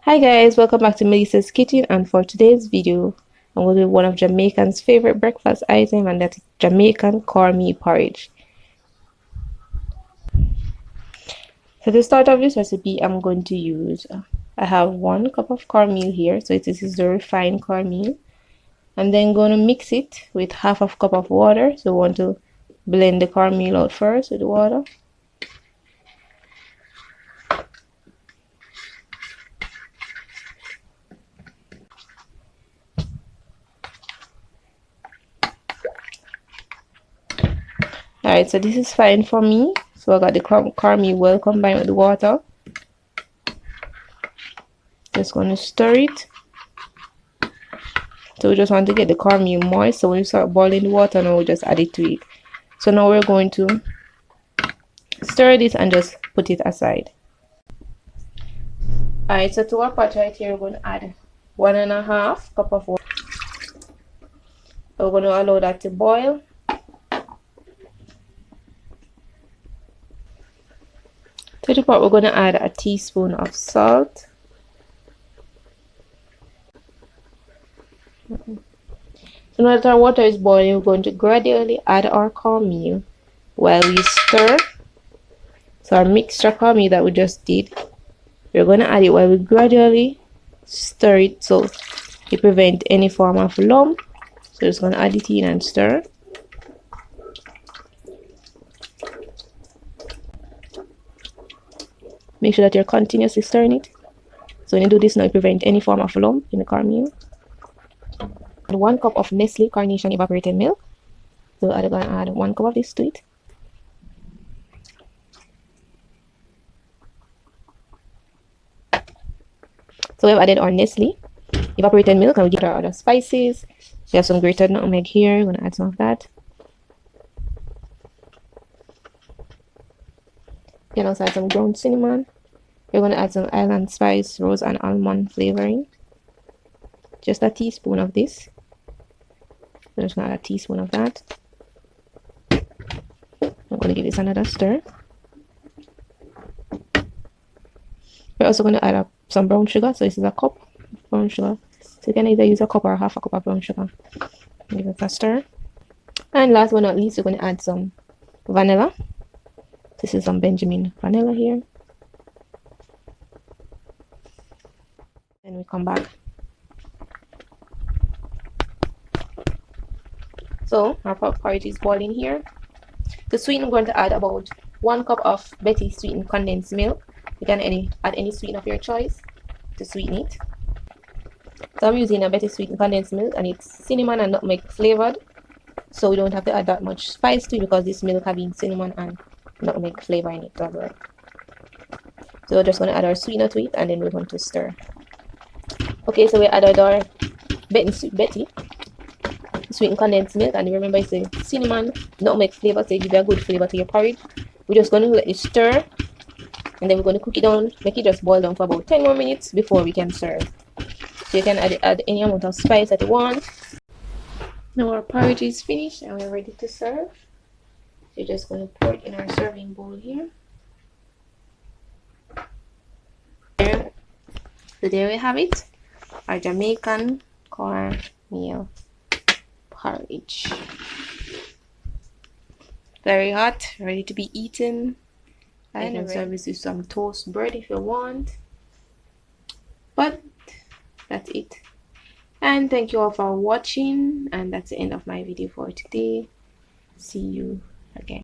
Hi guys, welcome back to Melissa's Kitchen, and for today's video I'm going to do one of Jamaican's favorite breakfast item, and that's Jamaican cornmeal porridge. So to start off this recipe, I'm going to use I have 1 cup of cornmeal here, so this is the refined cornmeal. I'm then going to mix it with half of cup of water. So I want to blend the cornmeal out first with the water. Alright, so this is fine for me. So I got the cornmeal well combined with the water. Just going to stir it. So we just want to get the cornmeal moist. So when you start boiling the water, now we just add it to it. So now we're going to stir this and just put it aside. Alright, so to our pot right here, we're going to add 1.5 cup of water. So we're going to allow that to boil. To the pot, we're going to add a teaspoon of salt. So now that our water is boiling, we're going to gradually add our cornmeal while we stir. So our mixture cornmeal that we just did, we're going to add it while we gradually stir it so it prevents any form of lump. So just going to add it in and stir. Make sure that you're continuously stirring it. So when you do this now, it prevents any form of lump in the cornmeal. 1 cup of Nestle Carnation evaporated milk. So I'm going to add 1 cup of this to it. So we've added our Nestle evaporated milk, and we get our other spices. We have some grated nutmeg here. We're going to add some of that. You can also add some ground cinnamon. We're going to add some island spice, rose and almond flavoring. Just a teaspoon of this. I'm just going to add a teaspoon of that. I'm going to give this another stir. We're also going to add up some brown sugar. So this is a cup of brown sugar. So you can either use a cup or half a cup of brown sugar. Give it a stir. And last but not least, we're going to add some vanilla. This is some Benjamin vanilla here. Then we come back. So our porridge is boiling here. To sweeten, I'm going to add about 1 cup of Betty sweetened condensed milk. You can add any sweetener of your choice to sweeten it. So I'm using a Betty sweetened condensed milk, and it's cinnamon and nutmeg flavored. So we don't have to add that much spice to it because this milk having cinnamon and nutmeg flavor in it as well. So we're just going to add our sweetener to it, and then we're going to stir. Okay, so we added our Betty sweetened condensed milk, and remember it's a cinnamon nutmeg flavor, so it gives you a good flavor to your porridge. We're just going to let it stir, and then we're going to cook it down, make it just boil down for about 10 more minutes before we can serve. So you can add any amount of spice that you want. Now our porridge is finished and we're ready to serve. So you're just going to pour it in our serving bowl here. So there we have it, our Jamaican cornmeal porridge. Very hot, ready to be eaten. I can serve this with some toast bread if you want. But that's it. And thank you all for watching, and that's the end of my video for today. See you again.